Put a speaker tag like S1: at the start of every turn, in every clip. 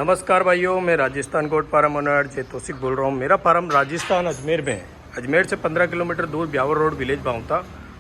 S1: नमस्कार भाइयों, मैं राजस्थान कोट फार्म ओनर जय तौसीफ बोल रहा हूँ। मेरा फार्म राजस्थान अजमेर में है। अजमेर से 15 किलोमीटर दूर ब्यावर रोड विलेज बाउंता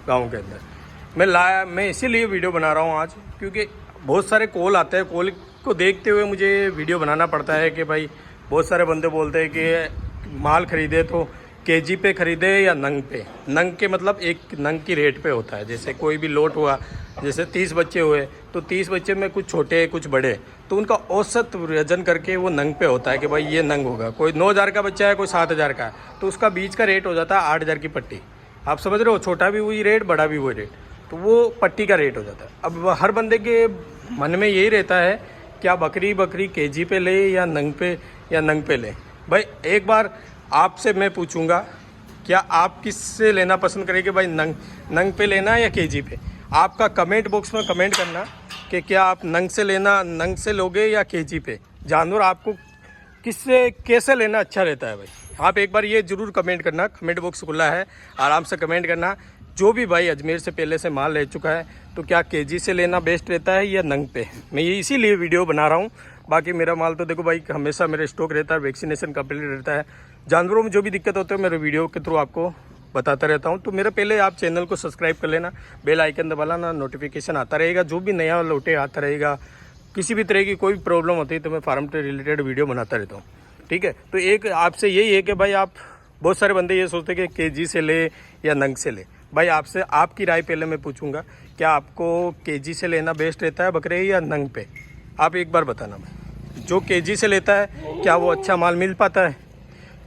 S1: गांव के अंदर मैं इसीलिए वीडियो बना रहा हूँ आज, क्योंकि बहुत सारे कॉल आते हैं। कॉल को देखते हुए मुझे वीडियो बनाना पड़ता है कि भाई बहुत सारे बंदे बोलते हैं कि माल खरीदे तो केजी पे खरीदे या नंग पे। नंग के मतलब एक नंग की रेट पे होता है। जैसे कोई भी लोट हुआ, जैसे 30 बच्चे हुए तो 30 बच्चे में कुछ छोटे कुछ बड़े, तो उनका औसत वजन करके वो नंग पे होता है कि भाई ये नंग होगा। कोई 9,000 का बच्चा है, कोई 7,000 का है, तो उसका बीच का रेट हो जाता है 8,000 की पट्टी। आप समझ रहे हो, छोटा भी वही रेट, बड़ा भी वही रेट, तो वो पट्टी का रेट हो जाता है। अब हर बंदे के मन में यही रहता है क्या बकरी केजी पे ले या नंग पे ले। भाई एक बार आपसे मैं पूछूंगा, क्या आप किससे लेना पसंद करेंगे भाई, नंग पे लेना या केजी पे? आपका कमेंट बॉक्स में कमेंट करना कि क्या आप नंग से लोगे या केजी पे। जानवर आपको किससे कैसे लेना अच्छा रहता है भाई, आप एक बार ये ज़रूर कमेंट करना। कमेंट बॉक्स खुला है, आराम से कमेंट करना। जो भी भाई अजमेर से पहले से माल ले चुका है तो क्या केजी से लेना बेस्ट रहता है या नंग पे। मैं ये इसीलिए वीडियो बना रहा हूँ। बाकी मेरा माल तो देखो भाई हमेशा मेरा स्टॉक रहता है, वैक्सीनेशन कंप्लीट रहता है। जानवरों में जो भी दिक्कत होती है मेरे वीडियो के थ्रू आपको बताता रहता हूँ। तो मेरा पहले आप चैनल को सब्सक्राइब कर लेना, बेल आइकन दबा लेना, नोटिफिकेशन आता रहेगा। जो भी नया लोटे आता रहेगा, किसी भी तरह की कोई भी प्रॉब्लम होती है तो मैं फार्म से रिलेटेड वीडियो बनाता रहता हूँ। ठीक है, तो एक आपसे यही है कि भाई आप बहुत सारे बंदे ये सोचते हैं कि केजी से ले या नंग से ले। भाई आपसे आपकी राय पहले मैं पूछूंगा, क्या आपको केजी से लेना बेस्ट रहता है बकरे या नंग पे? आप एक बार बताना भाई। जो केजी से लेता है क्या वो अच्छा माल मिल पाता है?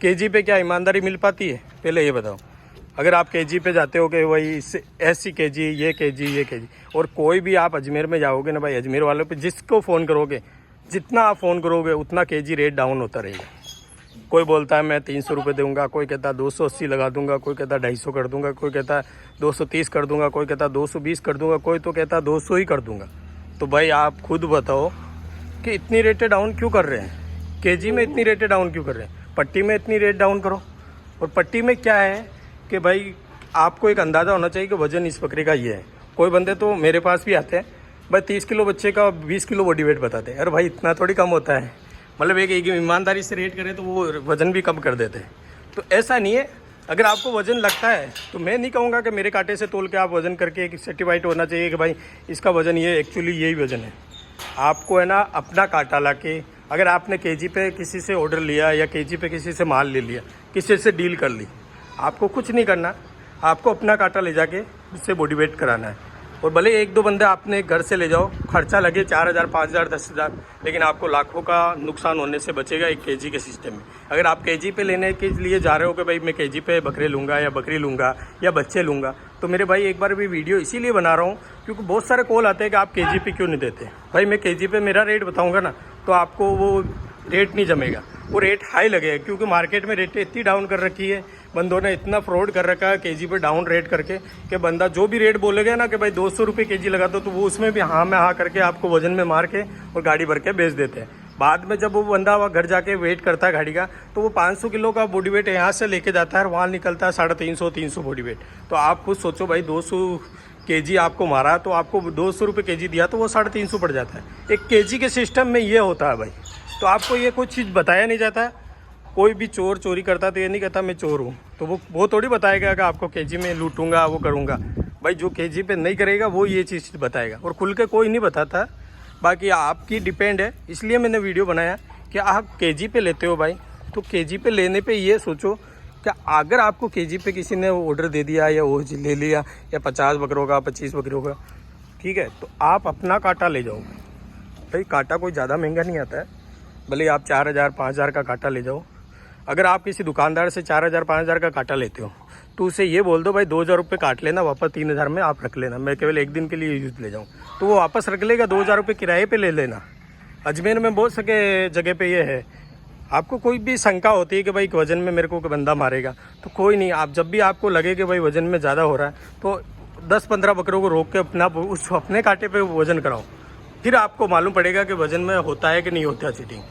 S1: केजी पे क्या ईमानदारी मिल पाती है? पहले ये बताओ। अगर आप केजी पे जाते हो कि भाई ऐसी केजी, ये केजी, और कोई भी आप अजमेर में जाओगे ना भाई, अजमेर वालों पे जिसको फ़ोन करोगे, जितना आप फ़ोन करोगे उतना केजी रेट डाउन होता रहेगा। कोई बोलता है मैं 300 रुपये दूंगा, कोई कहता है 280 लगा दूंगा, कोई कहता है 250 कर दूंगा, कोई कहता है 230 कर दूंगा, कोई कहता है 220 कर दूंगा, कोई तो कहता है 200 ही कर दूंगा। तो भाई आप खुद बताओ कि इतनी रेटें डाउन क्यों कर रहे हैं? केजी में इतनी रेटें डाउन क्यों कर रहे हैं? पट्टी में इतनी रेट डाउन करो। और पट्टी में क्या है कि भाई आपको एक अंदाज़ा होना चाहिए कि वजन इस बकरे का ये है। कोई बंदे तो मेरे पास भी आते हैं भाई 30 किलो बच्चे का 20 किलो बॉडी वेट बताते हैं। अरे भाई इतना थोड़ी कम होता है। मतलब एक ईमानदारी से रेट करें तो वो वज़न भी कम कर देते हैं। तो ऐसा नहीं है। अगर आपको वज़न लगता है तो मैं नहीं कहूँगा कि मेरे कांटे से तोल के आप वज़न करके एक सर्टिफाइड होना चाहिए कि भाई इसका वज़न ये एक्चुअली यही वज़न है। आपको है ना अपना कांटा ला के, अगर आपने केजी पे किसी से ऑर्डर लिया या केजी पे किसी से माल ले लिया, किसी से डील कर ली, आपको कुछ नहीं करना। आपको अपना कांटा ले जाके उससे बॉडी वेट कराना है। और भले एक दो बंदे आपने घर से ले जाओ, खर्चा लगे 4,000, 5,000, 10,000, लेकिन आपको लाखों का नुकसान होने से बचेगा एक केजी के सिस्टम में। अगर आप केजी पे लेने के लिए जा रहे हो कि भाई मैं केजी पे बकरे लूँगा या बकरी लूँगा या बच्चे लूँगा, तो मेरे भाई एक बार भी वीडियो इसीलिए बना रहा हूँ क्योंकि बहुत सारे कॉल आते हैं कि आप केजी पे क्यों नहीं देते। भाई मैं केजी पे मेरा रेट बताऊँगा ना तो आपको वो रेट नहीं जमेगा, वो रेट हाई लगेगा। क्योंकि मार्केट में रेटें इतनी डाउन कर रखी है, बंदों ने इतना फ्रॉड कर रखा है केजी पे डाउन रेट करके कि बंदा जो भी रेट बोलेगा ना कि भाई 200 रुपये केजी लगा दो, तो वो उसमें भी हाँ में हाँ करके आपको वजन में मार के और गाड़ी भर के बेच देते हैं। बाद में जब वो बंदा वहाँ घर जाके वेट करता है गाड़ी का, तो वो 500 किलो का बॉडी वेट यहाँ से लेके जाता है और वहाँ निकलता है 350 बॉडी वेट। तो आप खुद सोचो भाई 200 केजी आपको मारा तो आपको 200 रुपये केजी दिया तो वो 350 पड़ जाता है। एक केजी के सिस्टम में ये होता है भाई। तो आपको ये कुछ चीज़ बताया नहीं जाता है। कोई भी चोर चोरी करता तो ये नहीं कहता मैं चोर हूँ, तो वो थोड़ी बताएगा कि आपको केजी में लूटूंगा वो करूँगा। भाई जो केजी पे नहीं करेगा वो ये चीज़ बताएगा, और खुल के कोई नहीं बताता। बाकी आपकी डिपेंड है, इसलिए मैंने वीडियो बनाया कि आप केजी पे लेते हो भाई, तो केजी पे लेने पे ये सोचो कि अगर आपको केजी पे किसी ने ऑर्डर दे दिया या वो ले लिया या 50 बकरों का 25 बकरों का, ठीक है, तो आप अपना कांटा ले जाओ। भाई कांटा कोई ज़्यादा महंगा नहीं आता है, भले आप 4,000 5,000 का कांटा ले जाओ। अगर आप किसी दुकानदार से 4,000 5,000 का कांटा लेते हो तो उसे ये बोल दो भाई 2,000 रुपये काट लेना, वापस 3,000 में आप रख लेना, मैं केवल एक दिन के लिए यूज़ ले जाऊँ, तो वो वापस रख लेगा। 2,000 रुपये किराए पे ले लेना। अजमेर में बहुत सके जगह पे ये है। आपको कोई भी शंका होती है कि भाई वज़न में मेरे को बंदा मारेगा, तो कोई नहीं, आप जब भी आपको लगे कि भाई वज़न में ज़्यादा हो रहा है तो 10-15 बकरों को रोक के अपने कांटे पर वज़न कराओ, फिर आपको मालूम पड़ेगा कि वज़न में होता है कि नहीं होता चीटिंग।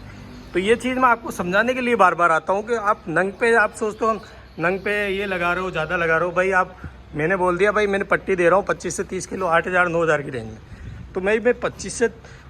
S1: तो ये चीज़ मैं आपको समझाने के लिए बार बार आता हूँ कि आप नंग पे आप सोचते हो नंग पे ये लगा रहे हो, ज़्यादा लगा रहे हो। भाई आप मैंने बोल दिया भाई मैंने पट्टी दे रहा हूँ 25 से 30 किलो 8,000 9,000 की रेंज में, तो मैं 25 से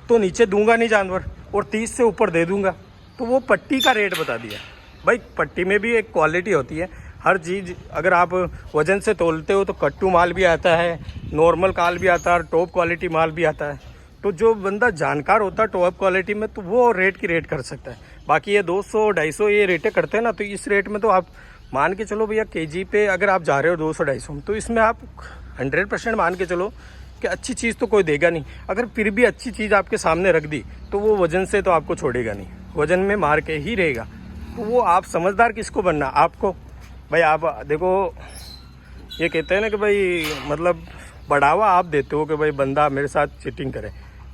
S1: तो नीचे दूंगा नहीं जानवर, और 30 से ऊपर दे दूंगा। तो वो पट्टी का रेट बता दिया भाई। पट्टी में भी एक क्वालिटी होती है, हर चीज़ अगर आप वज़न से तोलते हो तो कट्टू माल भी आता है, नॉर्मल काल भी आता है, टॉप क्वालिटी माल भी आता है। तो जो बंदा जानकार होता है टॉप क्वालिटी में, तो वो रेट की रेट कर सकता है। बाकी ये 200-250 ये रेटें करते हैं ना, तो इस रेट में तो आप मान के चलो भैया केजी पे अगर आप जा रहे हो 200-250 में, तो इसमें आप 100% मान के चलो कि अच्छी चीज़ तो कोई देगा नहीं। अगर फिर भी अच्छी चीज़ आपके सामने रख दी तो वो वज़न से तो आपको छोड़ेगा नहीं, वज़न में मार के ही रहेगा। तो वो आप समझदार किसको बनना, आपको भाई। आप देखो ये कहते हैं ना कि भाई मतलब बढ़ावा आप देते हो कि भाई बंदा मेरे साथ चीटिंग करे।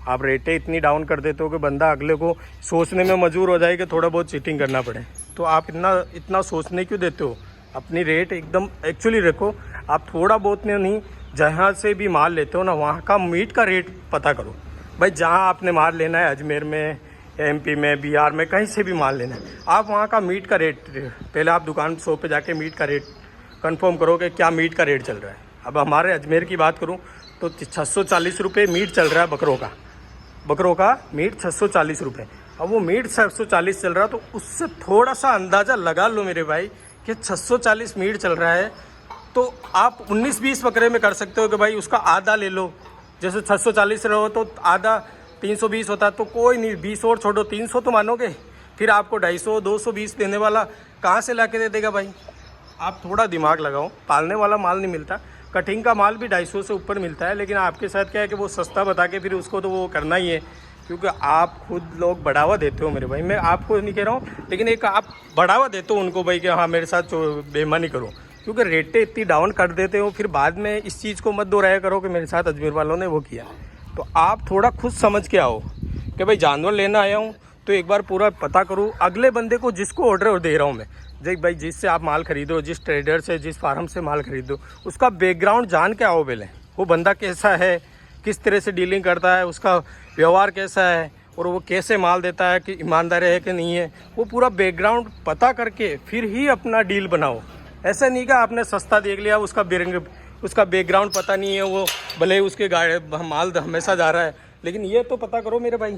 S1: आप रेटें इतनी डाउन कर देते हो कि बंदा अगले को सोचने में मजबूर हो जाए कि थोड़ा बहुत चीटिंग करना पड़े। तो आप इतना सोचने क्यों देते हो? अपनी रेट एकदम एक्चुअली रखो। आप थोड़ा बहुत में नहीं, जहाँ से भी माल लेते हो ना, वहाँ का मीट का रेट पता करो भाई। जहाँ आपने माल लेना है, अजमेर में, MP में, बिहार में, कहीं से भी माल लेना है, आप वहाँ का मीट का रेट पहले आप दुकान शॉप पे जाके मीट का रेट कंफर्म करो कि क्या मीट का रेट चल रहा है। अब हमारे अजमेर की बात करूँ तो 640 रुपये मीट चल रहा है बकरों का मीट 640 रुपये। अब वो मीट 640 चल रहा है, तो उससे थोड़ा सा अंदाज़ा लगा लो मेरे भाई कि 640 मीट चल रहा है। तो आप 19-20 बकरे में कर सकते हो कि भाई उसका आधा ले लो। जैसे 640 रहो तो आधा 320 होता, तो कोई नहीं, 20 और छोड़ो, 300 तो मानोगे। फिर आपको 250 220 देने वाला कहाँ से ला के दे देगा भाई? आप थोड़ा दिमाग लगाओ। पालने वाला माल नहीं मिलता, कटिंग का माल भी 250 से ऊपर मिलता है, लेकिन आपके साथ क्या है कि वो सस्ता बता के फिर उसको तो वो करना ही है, क्योंकि आप खुद लोग बढ़ावा देते हो मेरे भाई। मैं आपको नहीं कह रहा हूँ, लेकिन एक आप बढ़ावा देते हो उनको भाई कि हाँ मेरे साथ बेईमानी करो, क्योंकि रेटें इतनी डाउन कर देते हो। फिर बाद में इस चीज़ को मत दोहराया करो कि मेरे साथ अजमेर वालों ने वो किया। तो आप थोड़ा खुद समझ के आओ कि भाई जानवर लेना आया हूँ तो एक बार पूरा पता करूँ अगले बंदे को जिसको ऑर्डर दे रहा हूँ मैं। भाई जिससे आप माल खरीदो, जिस ट्रेडर से, जिस फार्म से माल खरीदो, उसका बैकग्राउंड जान के आओ पहले। वो बंदा कैसा है, किस तरह से डीलिंग करता है, उसका व्यवहार कैसा है, और वो कैसे माल देता है, कि ईमानदार है कि नहीं है, वो पूरा बैकग्राउंड पता करके फिर ही अपना डील बनाओ। ऐसा नहीं कि आपने सस्ता देख लिया, उसका बैकग्राउंड पता नहीं है, वो भले उसके माल हमेशा जा रहा है, लेकिन ये तो पता करो मेरे भाई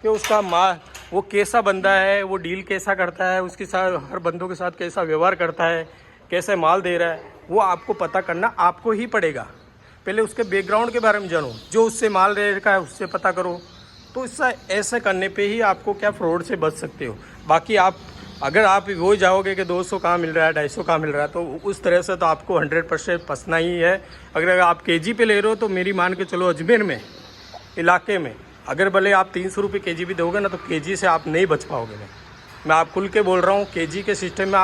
S1: कि उसका माल वो कैसा बंदा है, वो डील कैसा करता है, उसके साथ हर बंदों के साथ कैसा व्यवहार करता है, कैसे माल दे रहा है, वो आपको पता करना आपको ही पड़ेगा। पहले उसके बैकग्राउंड के बारे में जानो, जो उससे माल ले रखा है उससे पता करो। तो इससे ऐसे करने पे ही आपको क्या फ्रॉड से बच सकते हो। बाकी अगर आप वो जाओगे कि 200 कहाँ मिल रहा है, 250 कहाँ मिल रहा है, तो उस तरह से तो आपको 100% फंसना ही है। अगर आप केजी पे ले रहे हो तो मेरी मान के चलो अजमेर में इलाके में अगर भले आप 300 रुपये केजी भी दोगे ना, तो केजी से आप नहीं बच पाओगे। मैं आप खुल के बोल रहा हूँ, केजी के सिस्टम में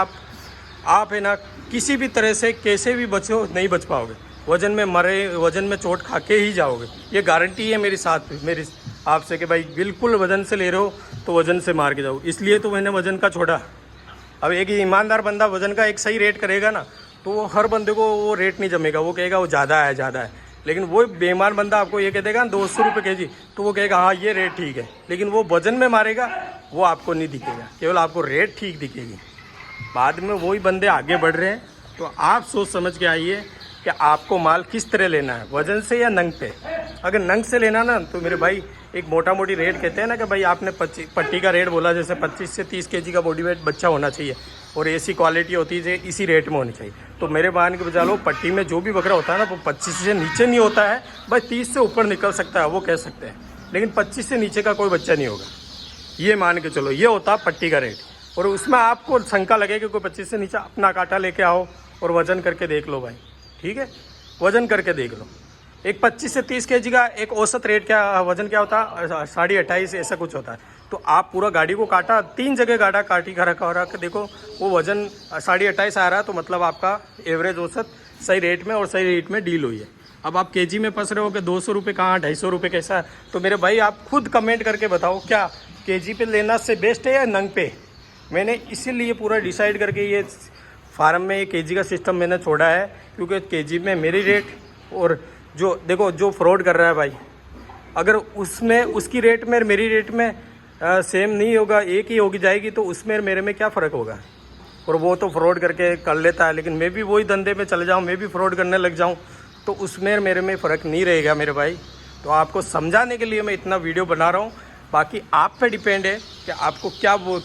S1: आप है ना किसी भी तरह से कैसे भी बचो नहीं बच पाओगे। वज़न में मरे, वज़न में चोट खा के ही जाओगे। ये गारंटी है मेरी आपसे कि भाई बिल्कुल वज़न से ले रहे हो तो वज़न से मार के जाओ। इसलिए तो मैंने वज़न का छोड़ा। अब एक ईमानदार बंदा वज़न का एक सही रेट करेगा ना, तो वो हर बंदे को वो रेट नहीं जमेगा, वो कहेगा वो ज़्यादा है। लेकिन वो बेईमान बंदा आपको ये कह देगा 200 रुपये केजी, तो वो कहेगा हाँ ये रेट ठीक है, लेकिन वो वज़न में मारेगा, वो आपको नहीं दिखेगा, केवल आपको रेट ठीक दिखेगी। बाद में वही बंदे आगे बढ़ रहे हैं। तो आप सोच समझ के आइए कि आपको माल किस तरह लेना है, वज़न से या नंग पे। अगर नंग से लेना ना, तो मेरे भाई एक मोटा मोटी रेट कहते हैं ना कि भाई आपने पट्टी का रेट बोला, जैसे 25 से 30 केजी का बॉडी वेट बच्चा होना चाहिए और ऐसी क्वालिटी होती है इसी रेट में होनी चाहिए। तो मेरे मान के बजा लो, पट्टी में जो भी बकरा होता है ना, वो 25 से नीचे नहीं होता है भाई, 30 से ऊपर निकल सकता है वो कह सकते हैं, लेकिन 25 से नीचे का कोई बच्चा नहीं होगा। ये मान के चलो, ये होता पट्टी का रेट। और उसमें आपको शंका लगे कि कोई 25 से नीचे, अपना कांटा लेके आओ और वज़न करके देख लो भाई, ठीक है, वज़न करके देख लो। एक 25 से 30 केजी का एक औसत रेट क्या वज़न क्या होता है, 28.5 ऐसा कुछ होता है। तो आप पूरा गाड़ी को काटा, 3 जगह गाड़ा काटी का रखा हो रहा है, देखो वो वज़न 28.5 आ रहा है, तो मतलब आपका एवरेज औसत सही रेट में और सही रेट में डील हुई है। अब आप केजी में फंस रहे हो कि 200 रुपये कहाँ, 250 रुपये कैसा। तो मेरे भाई आप खुद कमेंट करके बताओ, क्या केजी पे लेना से बेस्ट है या नंग पे। मैंने इसीलिए पूरा डिसाइड करके ये फार्म में ये केजी का सिस्टम मैंने छोड़ा है, क्योंकि केजी में मेरी रेट और जो देखो जो फ्रॉड कर रहा है भाई, अगर उसमें उसकी रेट में मेरी रेट में सेम नहीं होगा, एक ही होगी जाएगी, तो उसमें मेरे में क्या फ़र्क होगा। और वो तो फ्रॉड करके कर लेता है, लेकिन मैं भी वही धंधे में चले जाऊँ, मैं भी फ्रॉड करने लग जाऊँ, तो उसमें मेरे में फ़र्क नहीं रहेगा मेरे भाई। तो आपको समझाने के लिए मैं इतना वीडियो बना रहा हूँ। बाकी आप पे डिपेंड है कि आपको क्या वो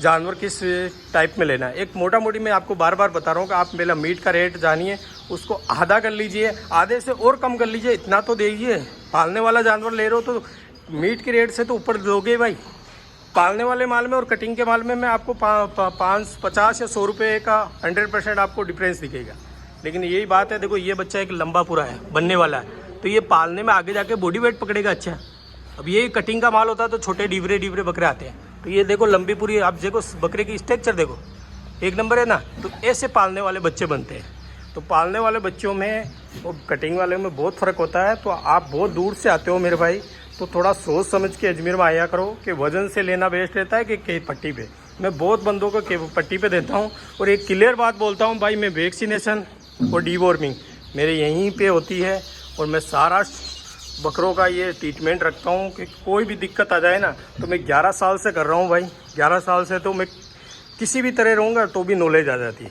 S1: जानवर किस टाइप में लेना है। एक मोटा मोटी मैं आपको बार बार बता रहा हूँ कि आप पहला मीट का रेट जानिए, उसको आधा कर लीजिए, आधे से और कम कर लीजिए, इतना तो दीजिए। पालने वाला जानवर ले रहे हो तो मीट के रेट से तो ऊपर दोगे भाई। पालने वाले माल में और कटिंग के माल में मैं आपको 50 या 100 रुपये का 100% आपको डिफरेंस दिखेगा। लेकिन यही बात है, देखो ये बच्चा एक लंबा पूरा है, बनने वाला है, तो ये पालने में आगे जाके बॉडी वेट पकड़ेगा अच्छा। अब ये कटिंग का माल होता है तो छोटे डिबरे बकरे आते हैं, तो ये देखो लंबी पूरी, आप देखो बकरे की स्ट्रक्चर देखो एक नंबर है ना। तो ऐसे पालने वाले बच्चे बनते हैं। तो पालने वाले बच्चों में और कटिंग वाले में बहुत फ़र्क होता है। तो आप बहुत दूर से आते हो मेरे भाई, तो थोड़ा सोच समझ के अजमेर में आया करो कि वजन से लेना बेस्ट रहता है कि पट्टी पे। मैं बहुत बंदों को पट्टी पे देता हूँ। और एक क्लियर बात बोलता हूँ भाई, मैं वैक्सीनेशन और डीवॉर्मिंग मेरे यहीं पे होती है। और मैं सारा बकरों का ये ट्रीटमेंट रखता हूँ कि कोई भी दिक्कत आ जाए ना, तो मैं 11 साल से कर रहा हूँ भाई। 11 साल से तो मैं किसी भी तरह रहूँगा तो भी नॉलेज आ जाती है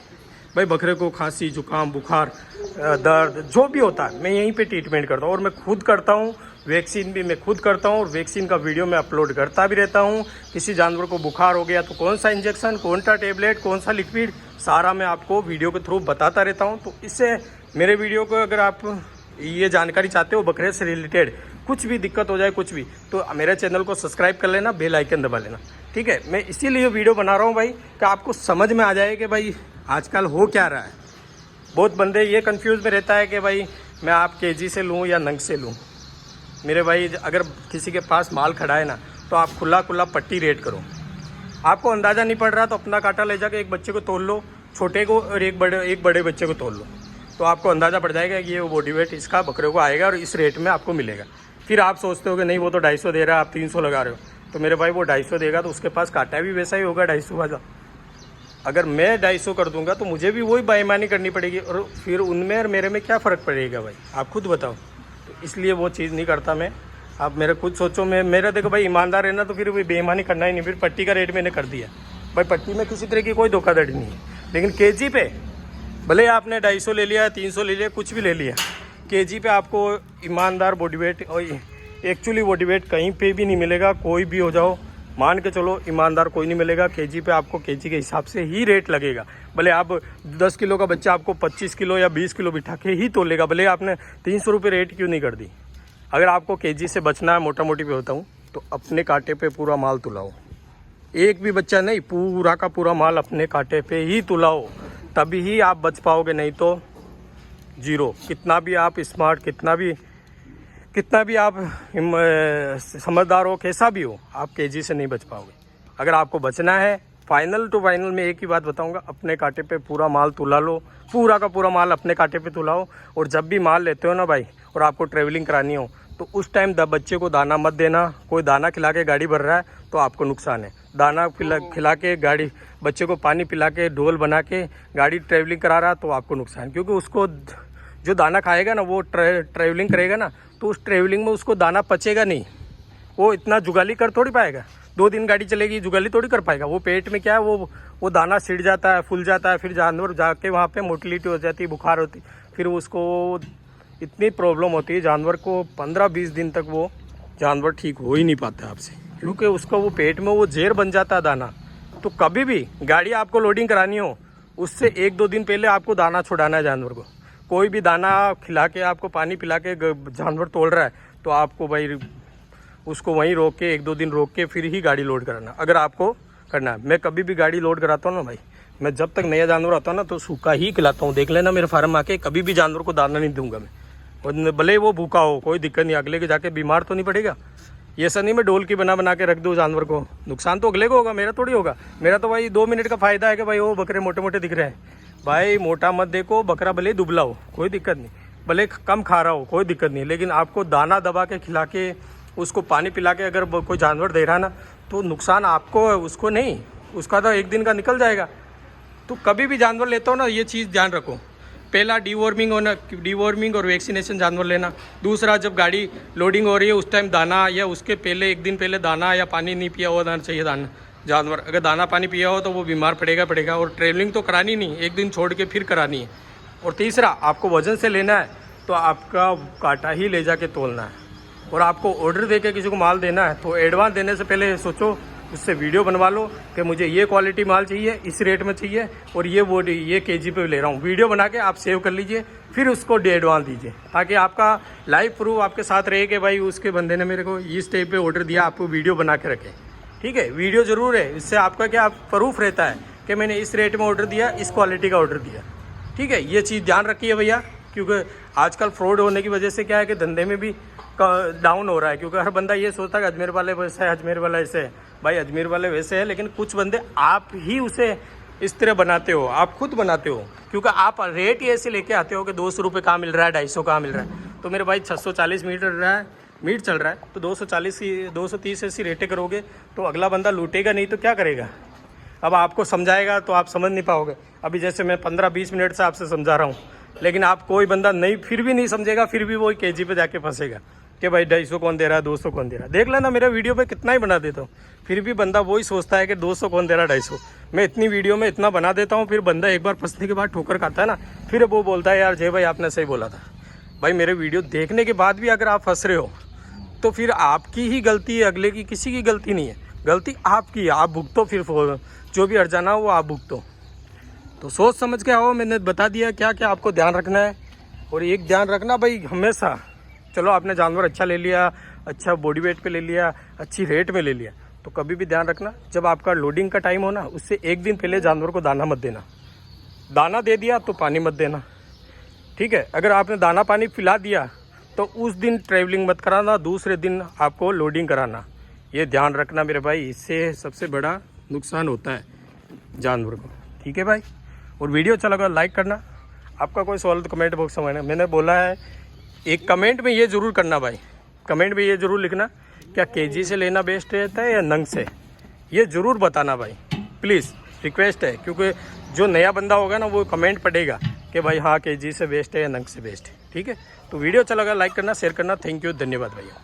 S1: भाई। बकरे को खांसी, जुकाम, बुखार, दर्द जो भी होता है मैं यहीं पे ट्रीटमेंट करता हूँ। और मैं खुद करता हूँ, वैक्सीन भी मैं खुद करता हूँ, और वैक्सीन का वीडियो मैं अपलोड करता भी रहता हूँ। किसी जानवर को बुखार हो गया तो कौन सा इंजेक्शन, कौन सा टेबलेट, कौन सा लिक्विड, सारा मैं आपको वीडियो के थ्रू बताता रहता हूँ। तो इससे मेरे वीडियो को अगर आप ये जानकारी चाहते हो बकरे से रिलेटेड, कुछ भी दिक्कत हो जाए कुछ भी, तो मेरे चैनल को सब्सक्राइब कर लेना, बेल आइकन दबा लेना, ठीक है। मैं इसीलिए वीडियो बना रहा हूँ भाई कि आपको समझ में आ जाए कि भाई आजकल हो क्या रहा है। बहुत बंदे ये कंफ्यूज में रहता है कि भाई मैं आप केजी से लूँ या नंग से लूँ। मेरे भाई अगर किसी के पास माल खड़ा है ना, तो आप खुला पट्टी रेट करो। आपको अंदाज़ा नहीं पड़ रहा तो अपना कांटा ले जाकर एक बच्चे को तोल लो, छोटे को, और एक बड़े बच्चे को तोल लो, तो आपको अंदाज़ा पड़ जाएगा कि ये बॉडी वेट इसका बकरे को आएगा और इस रेट में आपको मिलेगा। फिर आप सोचते हो कि नहीं वो तो 250 दे रहा है, आप 300 लगा रहे हो, तो मेरे भाई वो 250 देगा तो उसके पास कांटा भी वैसा ही होगा 250 वाला। अगर मैं 250 कर दूंगा तो मुझे भी वही बेईमानी करनी पड़ेगी, और फिर उनमें और मेरे में क्या फ़र्क पड़ेगा भाई, आप खुद बताओ। तो इसलिए वो चीज़ नहीं करता मैं। आप मेरा खुद सोचो, मैं मेरा देखो भाई ईमानदार है ना, तो फिर वो बेईमानी करना ही नहीं। फिर पट्टी का रेट मैंने कर दिया भाई, पट्टी में किसी तरह की कोई धोखाधड़ी नहीं है। लेकिन केजी पे भले आपने 250 ले लिया, 300 ले लिया, कुछ भी ले लिया, केजी पे आपको ईमानदार बॉडी वेट और एक्चुअली बॉडी वेट कहीं पे भी नहीं मिलेगा। कोई भी हो जाओ, मान के चलो ईमानदार कोई नहीं मिलेगा। केजी पे आपको केजी के हिसाब से ही रेट लगेगा। भले आप 10 किलो का बच्चा आपको 25 किलो या 20 किलो बिठा के ही तोलेगा, भले आपने 300 रुपये रेट क्यों नहीं कर दी। अगर आपको केजी से बचना है, मोटा मोटी पे होता हूँ, तो अपने कांटे पे पूरा माल तुलाओ। एक भी बच्चा नहीं, पूरा का पूरा माल अपने कांटे पे ही तुलाओ, तभी ही आप बच पाओगे, नहीं तो जीरो। कितना भी आप स्मार्ट, कितना भी आप समझदार हो, कैसा भी हो, आप केजी से नहीं बच पाओगे। अगर आपको बचना है, फाइनल टू फाइनल मैं एक ही बात बताऊंगा, अपने कांटे पे पूरा माल तुला लो, पूरा का पूरा माल अपने कांटे पे तुलाओ। और जब भी माल लेते हो ना भाई, और आपको ट्रेवलिंग करानी हो, तो उस टाइम बच्चे को दाना मत देना। कोई दाना खिला के गाड़ी भर रहा है तो आपको नुकसान है। दाना खिला के गाड़ी, बच्चे को पानी पिला के ढोल बना के गाड़ी ट्रेवलिंग करा रहा है तो आपको नुकसान, क्योंकि उसको जो दाना खाएगा ना, वो ट्रेवलिंग करेगा ना, तो उस ट्रेवलिंग में उसको दाना पचेगा नहीं। वो इतना जुगाली कर थोड़ी पाएगा, 2 दिन गाड़ी चलेगी, जुगाली थोड़ी कर पाएगा। वो पेट में क्या है, वो दाना सिड़ जाता है, फूल जाता है, फिर जानवर जाके वहाँ पे मोटिलिटी हो जाती है, बुखार होती, फिर उसको इतनी प्रॉब्लम होती है जानवर को। 15-20 दिन तक वो जानवर ठीक हो ही नहीं पाता आपसे, क्योंकि उसका वो पेट में वो जहर बन जाता है दाना। तो कभी भी गाड़ी आपको लोडिंग करानी हो, उससे 1-2 दिन पहले आपको दाना छुड़ाना है जानवर को। कोई भी दाना खिला के, आपको पानी पिला के जानवर तोड़ रहा है, तो आपको भाई उसको वहीं रोक के 1-2 दिन रोक के फिर ही गाड़ी लोड कराना, अगर आपको करना है। मैं कभी भी गाड़ी लोड कराता हूँ ना भाई, मैं जब तक नया जानवर आता हूँ ना, तो सूखा ही खिलाता हूँ। देख लेना मेरे फार्म आके, कभी भी जानवर को दाना नहीं दूंगा मैं। और भले वो भूखा हो, कोई दिक्कत नहीं, अगले के जाके बीमार तो नहीं पड़ेगा। ये ऐसा नहीं मैं डोल की बना के रख दूँ जानवर को, नुकसान तो अगले को होगा, मेरा थोड़ी होगा। मेरा तो भाई 2 मिनट का फ़ायदा है कि भाई वो बकरे मोटे मोटे दिख रहे हैं। भाई मोटा मत देखो, बकरा भले दुबला हो कोई दिक्कत नहीं, भले कम खा रहा हो कोई दिक्कत नहीं, लेकिन आपको दाना दबा के खिला के, उसको पानी पिला के अगर कोई जानवर दे रहा है ना, तो नुकसान आपको है, उसको नहीं। उसका तो 1 दिन का निकल जाएगा। तो कभी भी जानवर लेते हो ना, ये चीज़ ध्यान रखो। पहला डीवॉर्मिंग और वैक्सीनेशन जानवर लेना। दूसरा, जब गाड़ी लोडिंग हो रही है उस टाइम दाना, या उसके पहले 1 दिन पहले दाना या पानी नहीं पिया हुआ दाना चाहिए जानवर। अगर दाना पानी पिया हो तो वो बीमार पड़ेगा। और ट्रेवलिंग तो करानी नहीं, 1 दिन छोड़ के फिर करानी है। और तीसरा, आपको वजन से लेना है तो तो आपका काटा ही ले जाके तोलना है। और आपको ऑर्डर देके किसी को माल देना है तो एडवांस देने से पहले सोचो, उससे वीडियो बनवा लो कि मुझे ये क्वालिटी माल चाहिए, इस रेट में चाहिए और ये केजी पे ले रहा हूँ। वीडियो बना के आप सेव कर लीजिए, फिर उसको एडवांस दीजिए, ताकि आपका लाइव प्रूफ आपके साथ रहे कि भाई उसके बंदे ने मेरे को इस टाइप पे ऑर्डर दिया, आपको वीडियो बना के रखें। ठीक है, वीडियो ज़रूर है, इससे आपका क्या प्रूफ रहता है कि मैंने इस रेट में ऑर्डर दिया, इस क्वालिटी का ऑर्डर दिया। ठीक है, ये चीज़ ध्यान रखिए भैया, क्योंकि आजकल फ्रॉड होने की वजह से क्या है कि धंधे में भी डाउन हो रहा है। क्योंकि हर बंदा ये सोचता है कि अजमेर वाले वैसे है, अजमेर वाला ऐसे है। भाई अजमेर वाले वैसे है, लेकिन कुछ बंदे आप ही उसे इस तरह बनाते हो, आप खुद बनाते हो, क्योंकि आप रेट ही ऐसे लेके आते हो कि 200 रुपये कहाँ मिल रहा है, 250 कहाँ मिल रहा है। तो मेरे भाई 640 मीट चल रहा है तो 240 की 230 ऐसी रेटें करोगे तो अगला बंदा लूटेगा नहीं तो क्या करेगा। अब आपको समझाएगा तो आप समझ नहीं पाओगे। अभी जैसे मैं 15-20 मिनट से आपसे समझा रहा हूँ, लेकिन आप कोई बंदा नहीं फिर भी नहीं समझेगा, फिर भी वही केजी पे जाके फंसेगा कि भाई 250 कौन दे रहा है, 200 कौन दे रहा है। देख लेना मेरे वीडियो पे कितना ही बना देता हूँ, फिर भी बंदा वही सोचता है कि 200 कौन दे रहा है, 250। मैं इतनी वीडियो में इतना बना देता हूँ, फिर बंदा एक बार फंसने के बाद ठोकर खाता है ना, फिर वो बोलता है यार जय भाई आपने सही बोला था। भाई मेरे वीडियो देखने के बाद भी अगर आप फंस रहे हो तो फिर आपकी ही गलती है, अगले की किसी की गलती नहीं है। गलती आपकी है, आप भुगतो, फिर जो भी हर्जाना हो वो आप भुगतो। तो सोच समझ के आओ, मैंने बता दिया क्या क्या आपको ध्यान रखना है। और एक ध्यान रखना भाई हमेशा, चलो आपने जानवर अच्छा ले लिया, अच्छा बॉडी वेट पे ले लिया, अच्छी रेट में ले लिया, तो कभी भी ध्यान रखना जब आपका लोडिंग का टाइम हो ना, उससे एक दिन पहले जानवर को दाना मत देना। दाना दे दिया तो पानी मत देना। ठीक है, अगर आपने दाना पानी पिला दिया तो उस दिन ट्रैवलिंग मत कराना, दूसरे दिन आपको लोडिंग कराना। ये ध्यान रखना मेरे भाई, इससे सबसे बड़ा नुकसान होता है जानवर को। ठीक है भाई, और वीडियो अच्छा लगा लाइक करना। आपका कोई सवाल तो कमेंट बॉक्स में मैंने बोला है, एक कमेंट में ये ज़रूर करना भाई, कमेंट में ये ज़रूर लिखना क्या केजी से लेना बेस्ट रहता है या नंग से, ये ज़रूर बताना भाई, प्लीज़ रिक्वेस्ट है। क्योंकि जो नया बंदा होगा ना वो कमेंट पढ़ेगा कि भाई हाँ केजी से बेस्ट है या नंग से बेस्ट है। ठीक है, तो वीडियो अच्छा लगा लाइक करना, शेयर करना। थैंक यू, धन्यवाद भैया।